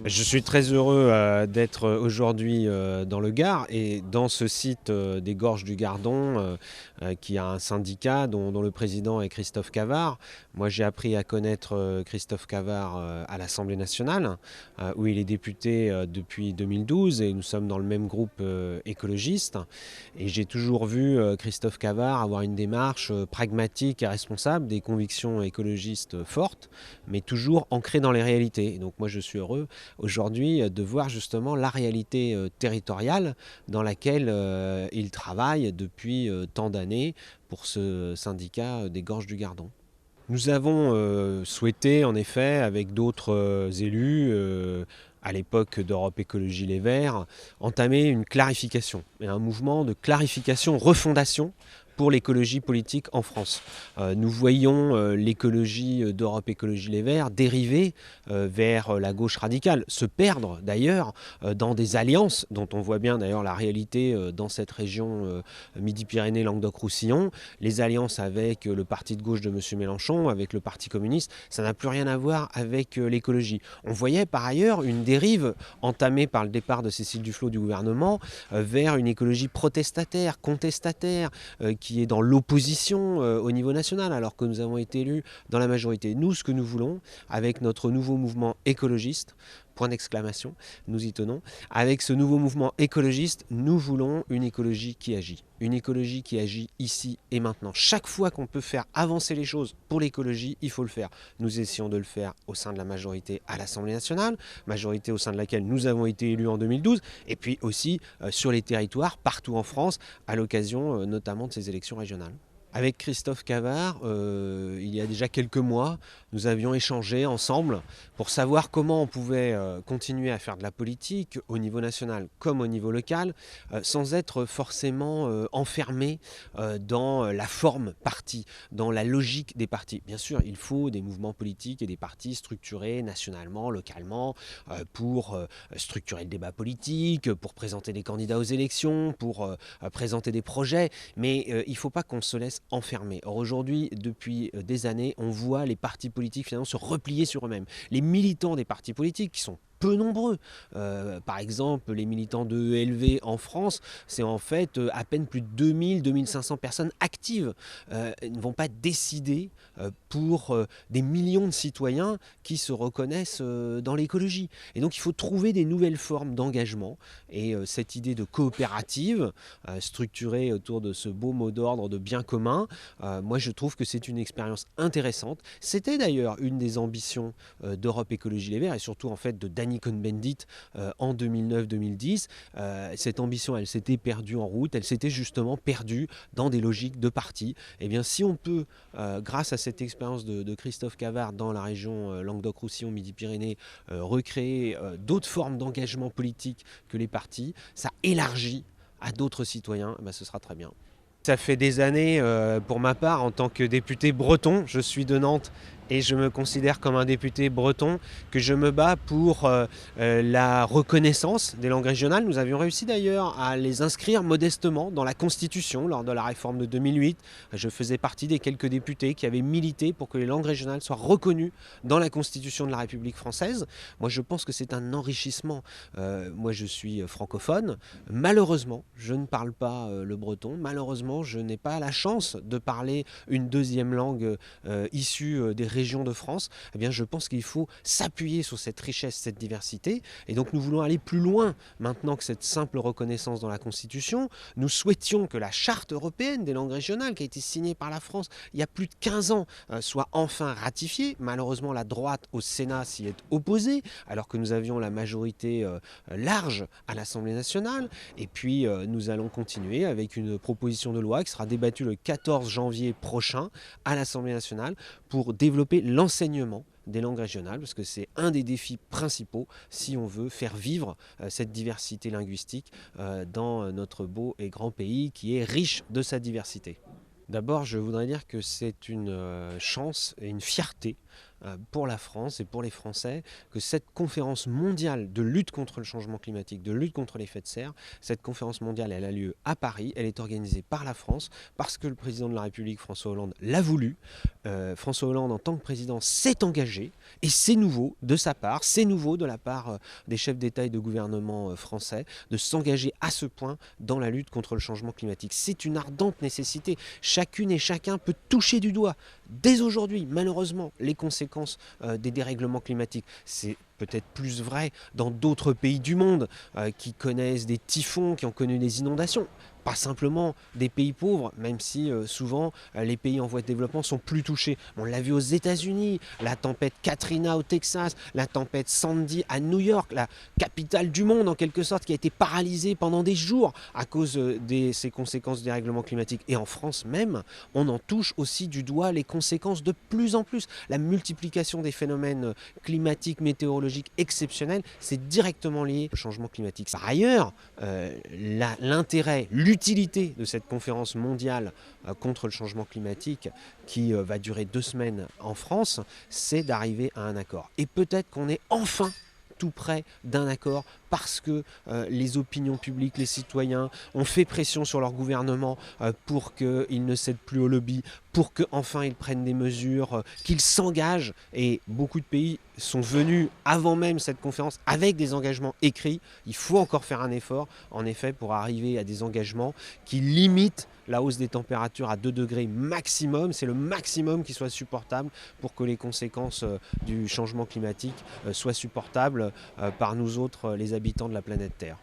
Je suis très heureux d'être aujourd'hui dans le Gard et dans ce site des Gorges du Gardon qui a un syndicat dont le président est Christophe Cavard. Moi j'ai appris à connaître Christophe Cavard à l'Assemblée nationale où il est député depuis 2012 et nous sommes dans le même groupe écologiste. Et j'ai toujours vu Christophe Cavard avoir une démarche pragmatique et responsable, des convictions écologistes fortes, mais toujours ancrées dans les réalités. Et donc moi je suis heureux aujourd'hui de voir justement la réalité territoriale dans laquelle il travaille depuis tant d'années pour ce syndicat des Gorges du Gardon. Nous avons souhaité en effet avec d'autres élus à l'époque d'Europe Écologie Les Verts, entamer une clarification et un mouvement de clarification, refondation pour l'écologie politique en France. Nous voyons l'écologie d'Europe Écologie Les Verts dériver vers la gauche radicale, se perdre d'ailleurs dans des alliances dont on voit bien d'ailleurs la réalité dans cette région Midi-Pyrénées-Languedoc-Roussillon, les alliances avec le parti de gauche de M. Mélenchon, avec le parti communiste, ça n'a plus rien à voir avec l'écologie. On voyait par ailleurs une dérive entamée par le départ de Cécile Duflot du gouvernement vers une écologie protestataire, contestataire, qui est dans l'opposition au niveau national, alors que nous avons été élus dans la majorité. Nous, ce que nous voulons, avec notre nouveau mouvement écologiste, point d'exclamation, nous y tenons, avec ce nouveau mouvement écologiste, nous voulons une écologie qui agit. Une écologie qui agit ici et maintenant. Chaque fois qu'on peut faire avancer les choses pour l'écologie, il faut le faire. Nous essayons de le faire au sein de la majorité à l'Assemblée nationale, majorité au sein de laquelle nous avons été élus en 2012, et puis aussi sur les territoires, partout en France, à l'occasion notamment de ces élections régionales. Avec Christophe Cavard, il y a déjà quelques mois, nous avions échangé ensemble pour savoir comment on pouvait continuer à faire de la politique au niveau national comme au niveau local, sans être forcément enfermé dans la forme parti, dans la logique des partis. Bien sûr, il faut des mouvements politiques et des partis structurés nationalement, localement, pour structurer le débat politique, pour présenter des candidats aux élections, pour présenter des projets, mais il ne faut pas qu'on se laisse enfermés. Or aujourd'hui, depuis des années, on voit les partis politiques finalement se replier sur eux-mêmes. Les militants des partis politiques qui sont peu nombreux. Par exemple, les militants de ELV en France, c'est en fait à peine plus de 2000-2500 personnes actives. Ils ne vont pas décider pour des millions de citoyens qui se reconnaissent dans l'écologie. Et donc il faut trouver des nouvelles formes d'engagement. Et cette idée de coopérative, structurée autour de ce beau mot d'ordre de bien commun, moi je trouve que c'est une expérience intéressante. C'était d'ailleurs une des ambitions d'Europe Écologie Les Verts et surtout en fait de Danny Cohn-Bendit en 2009-2010. Cette ambition, elle s'était perdue en route, elle s'était justement perdue dans des logiques de parti. Et bien si on peut, grâce à cette expérience de Christophe Cavard dans la région Languedoc-Roussillon, Midi-Pyrénées, recréer d'autres formes d'engagement politique que les partis, ça élargit à d'autres citoyens, ben ce sera très bien. Ça fait des années, pour ma part, en tant que député breton, je suis de Nantes et je me considère comme un député breton, que je me bats pour la reconnaissance des langues régionales. Nous avions réussi d'ailleurs à les inscrire modestement dans la Constitution lors de la réforme de 2008. Je faisais partie des quelques députés qui avaient milité pour que les langues régionales soient reconnues dans la Constitution de la République française. Moi je pense que c'est un enrichissement. Moi je suis francophone. Malheureusement, je ne parle pas le breton. Malheureusement, je n'ai pas la chance de parler une deuxième langue issue des régions de France. Eh bien, je pense qu'il faut s'appuyer sur cette richesse, cette diversité. Et donc, nous voulons aller plus loin maintenant que cette simple reconnaissance dans la Constitution. Nous souhaitions que la Charte européenne des langues régionales, qui a été signée par la France il y a plus de 15 ans, soit enfin ratifiée. Malheureusement, la droite au Sénat s'y est opposée, alors que nous avions la majorité large à l'Assemblée nationale. Et puis, nous allons continuer avec une proposition de loi qui sera débattue le 14 janvier prochain à l'Assemblée nationale pour développer l'enseignement des langues régionales, parce que c'est un des défis principaux si on veut faire vivre cette diversité linguistique dans notre beau et grand pays qui est riche de sa diversité. D'abord, je voudrais dire que c'est une chance et une fierté pour la France et pour les Français que cette conférence mondiale de lutte contre le changement climatique, de lutte contre l'effet de serre, cette conférence mondiale, elle a lieu à Paris, elle est organisée par la France parce que le président de la République, François Hollande, l'a voulu. François Hollande, en tant que président, s'est engagé et c'est nouveau de sa part, c'est nouveau de la part des chefs d'État et de gouvernement français de s'engager à ce point dans la lutte contre le changement climatique. C'est une ardente nécessité. Chacune et chacun peut toucher du doigt, dès aujourd'hui, malheureusement, les conséquences des dérèglements climatiques. C'est peut-être plus vrai dans d'autres pays du monde qui connaissent des typhons, qui ont connu des inondations. Pas simplement des pays pauvres, même si souvent les pays en voie de développement sont plus touchés. On l'a vu aux États-Unis, la tempête Katrina au Texas, la tempête Sandy à New York, la capitale du monde en quelque sorte, qui a été paralysée pendant des jours à cause de ces conséquences du dérèglement climatique. Et en France même, on en touche aussi du doigt les conséquences de plus en plus. La multiplication des phénomènes climatiques, météorologiques exceptionnels, c'est directement lié au changement climatique. Par ailleurs, l'intérêt, l'utilité de cette conférence mondiale contre le changement climatique qui va durer 2 semaines en France, c'est d'arriver à un accord. Et peut-être qu'on est enfin tout près d'un accord parce que les opinions publiques, les citoyens ont fait pression sur leur gouvernement pour qu'ils ne cèdent plus au lobby, pour qu'enfin ils prennent des mesures, qu'ils s'engagent. Et beaucoup de pays sont venus avant même cette conférence avec des engagements écrits. Il faut encore faire un effort, en effet, pour arriver à des engagements qui limitent la hausse des températures à 2 degrés maximum. C'est le maximum qui soit supportable pour que les conséquences du changement climatique soient supportables par nous autres, les habitants de la planète Terre.